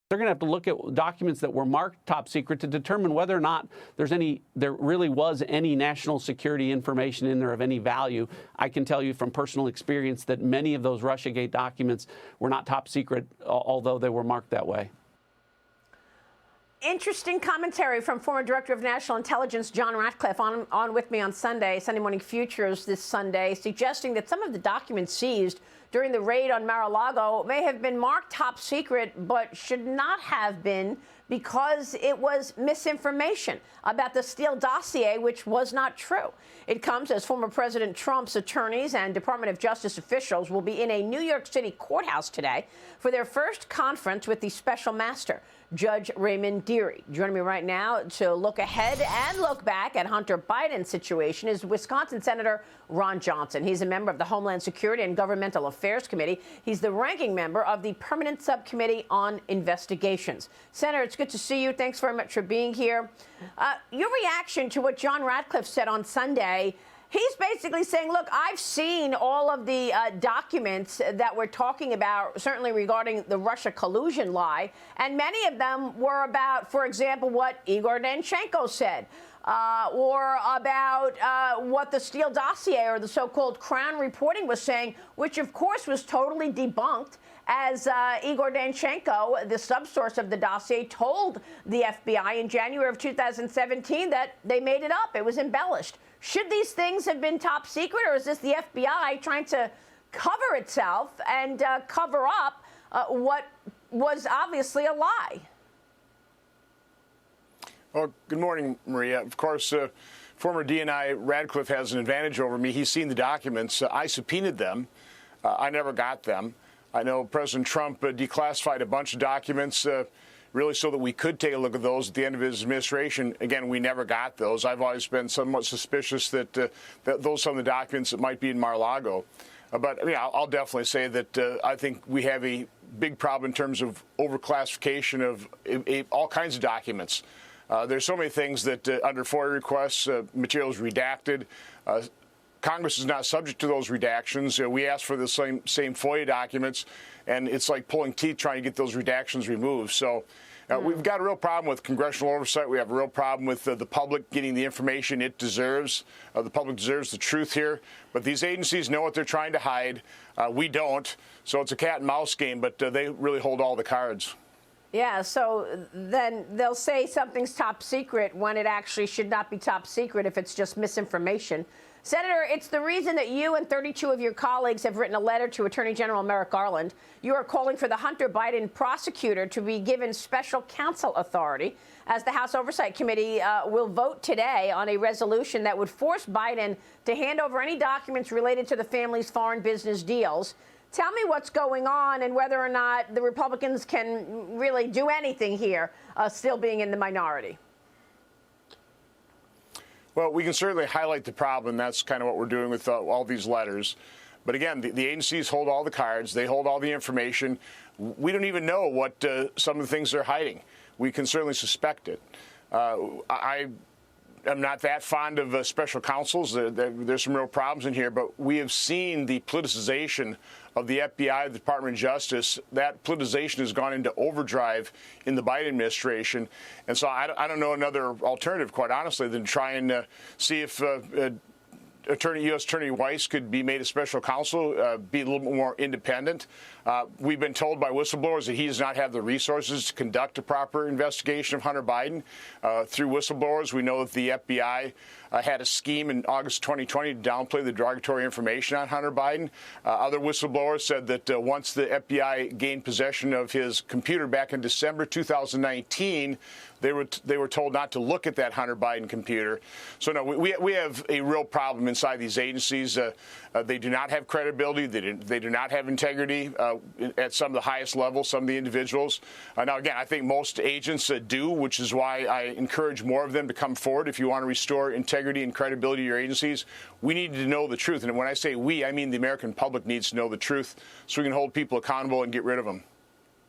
They're going to have to look at documents that were marked top secret to determine whether or not there really was any national security information in there of any value. I can tell you from personal experience that many of those Russiagate documents were not top secret, although they were marked that way. Interesting commentary from former Director of National Intelligence JohnRadcliffe on with me on Sunday Morning Futures this Sunday, suggesting that some of the documents seized during the raid on Mar-a-Lago may have been marked top secret, but should not have been because it was misinformation about the Steele dossier, which was not true. It comes as former President Trump's attorneys and Department of Justice officials will be in a New York City courthouse today for their first conference with the special master, Judge Raymond Dearie. Joining me right now to look ahead and look back at Hunter Biden's situation is Wisconsin Senator Ron Johnson. He's a member of the Homeland Security and Governmental Affairs Committee. He's the ranking member of the Permanent Subcommittee on Investigations. Senator, it's good to see you. Thanks very much for being here. Your reaction to what JohnRadcliffe said on Sunday. He's basically saying, look, I've seen all of the documents that we're talking about, certainly regarding the Russia collusion lie, and many of them were about, for example, what Igor Danchenko said, or about what the Steele dossier or the so-called Crown reporting was saying, which, of course, was totally debunked, as Igor Danchenko, the subsource of the dossier, told the FBI in January of 2017 that they made it up. It was embellished. Should these things have been top secret, or is this the FBI trying to cover itself and cover up what was obviously a lie? Well, good morning, Maria. Of course, former DNI Radcliffe has an advantage over me. He's seen the documents. I subpoenaed them. I never got them. I know President Trump declassified a bunch of documents really so that we could take a look at those at the end of his administration. Again, we never got those. I've always been somewhat suspicious that, that those some of the documents that might be in Mar-a-Lago. But I mean, I'll definitely say that I think we have a big problem in terms of overclassification of all kinds of documents. There's so many things that under FOIA requests, materials redacted. Congress is not subject to those redactions. We asked for the same FOIA documents, and it's like pulling teeth trying to get those redactions removed. So we've got a real problem with congressional oversight. We have a real problem with the public getting the information it deserves. The public deserves the truth here. But these agencies know what they're trying to hide. We don't. So it's a cat and mouse game, but they really hold all the cards. Yeah, so then they'll say something's top secret when it actually should not be top secret if it's just misinformation. Senator, it's the reason that you and 32 of your colleagues have written a letter to Attorney General Merrick Garland. You are calling for the Hunter Biden prosecutor to be given special counsel authority, as the House Oversight Committee will vote today on a resolution that would force Biden to hand over any documents related to the family's foreign business deals. Tell me what's going on and whether or not the Republicans can really do anything here, still being in the minority. Well, we can certainly highlight the problem. That's kind of what we're doing with all these letters. But again, the agencies hold all the cards. They hold all the information. We don't even know what some of the things they're hiding. We can certainly suspect it. I am not that fond of special counsels. There's some real problems in here, but we have seen the politicization of the FBI, the Department of Justice. That politicization has gone into overdrive in the Biden administration. And so I don't know another alternative, quite honestly, than try and see if U.S. Attorney Weiss could be made a special counsel, be a little bit more independent. We've been told by whistleblowers that he does not have the resources to conduct a proper investigation of Hunter Biden. Through whistleblowers, we know that the FBI had a scheme in August 2020 to downplay the derogatory information on Hunter Biden. Other whistleblowers said that once the FBI gained possession of his computer back in December 2019, they were told not to look at that Hunter Biden computer. So no, we have a real problem inside these agencies. They do not have credibility. They do not have integrity at some of the highest levels, some of the individuals. Now, again, I think most agents do, which is why I encourage more of them to come forward. If you want to restore integrity and credibility to your agencies, we need to know the truth. And when I say we, I mean the American public needs to know the truth so we can hold people accountable and get rid of them.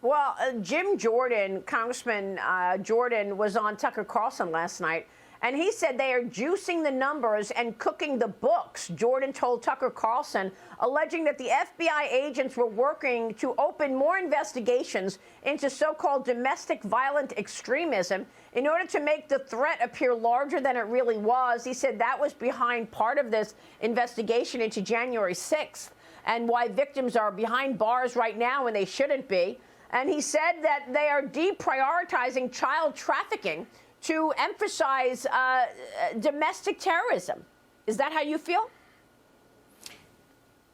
Well, Jim Jordan, Congressman Jordan, was on Tucker Carlson last night, And he said they are juicing the numbers and cooking the books. Jordan told Tucker Carlson, alleging that the FBI agents were working to open more investigations into so-called domestic violent extremism in order to make the threat appear larger than it really was. He said that was behind part of this investigation into January 6th and why victims are behind bars right now when they shouldn't be. And he said that they are deprioritizing child trafficking to emphasize domestic terrorism. Is that how you feel?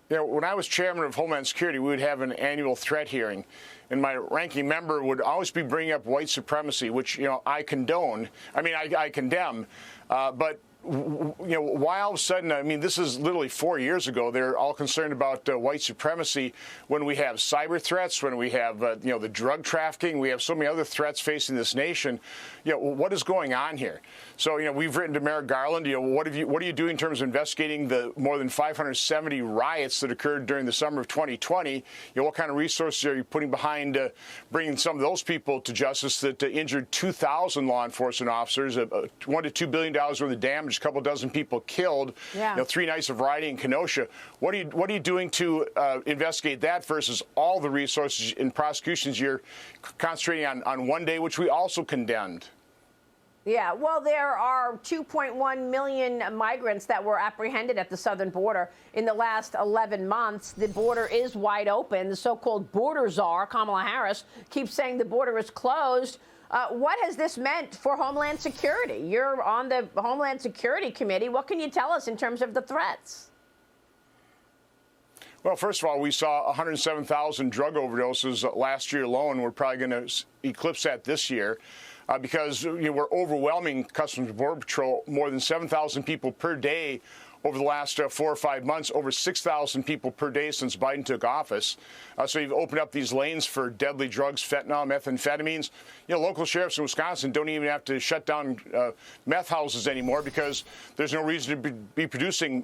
You know, when I was chairman of Homeland Security, we would have an annual threat hearing, and my ranking member would always be bringing up white supremacy, which, you know, I condone. I mean, I condemn, but you know, why all of a sudden, I mean, this is literally 4 years ago, they're all concerned about white supremacy when we have cyber threats, when we have, you know, the drug trafficking, we have so many other threats facing this nation. You know, what is going on here? So, you know, we've written to Merrick Garland, you know, what are you doing in terms of investigating the more than 570 riots that occurred during the summer of 2020? You know, what kind of resources are you putting behind bringing some of those people to justice that injured 2,000 law enforcement officers, $1 to $2 billion worth of damage, a couple dozen people killed, yeah. You know, 3 nights of rioting in Kenosha. What are you doing to investigate that versus all the resources in prosecutions you're concentrating on one day, which we also condemned? Yeah, well, there are 2.1 million migrants that were apprehended at the southern border in the last 11 months. The border is wide open. The so-called border czar, Kamala Harris, keeps saying the border is closed. What has this meant for Homeland Security? You're on the Homeland Security Committee. What can you tell us in terms of the threats? Well, first of all, we saw 107,000 drug overdoses last year alone. We're probably going to eclipse that this year. Because you know, we're overwhelming Customs and Border Patrol, more than 7,000 people per day over the last 4 or 5 months, over 6,000 people per day since Biden took office. So you've opened up these lanes for deadly drugs, fentanyl, methamphetamines. You know, local sheriffs in Wisconsin don't even have to shut down meth houses anymore because there's no reason to be producing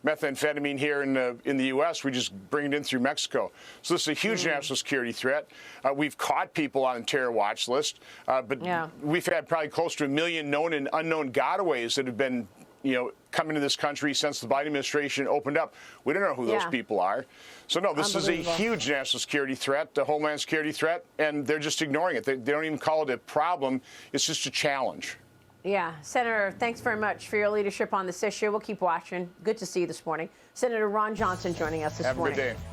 methamphetamine here in the U.S. We just bring it in through Mexico. So this is a huge national security threat. We've caught people on the terror watch list, but we've had probably close to 1 million known and unknown gotaways that have been, you know, coming to this country since the Biden administration opened up. We don't know who those people are. So, no, this is a huge national security threat, a Homeland Security threat, and they're just ignoring it. They don't even call it a problem. It's just a challenge. Yeah. Senator, thanks very much for your leadership on this issue. We'll keep watching. Good to see you this morning. Senator Ron Johnson joining us this morning. Have a good day.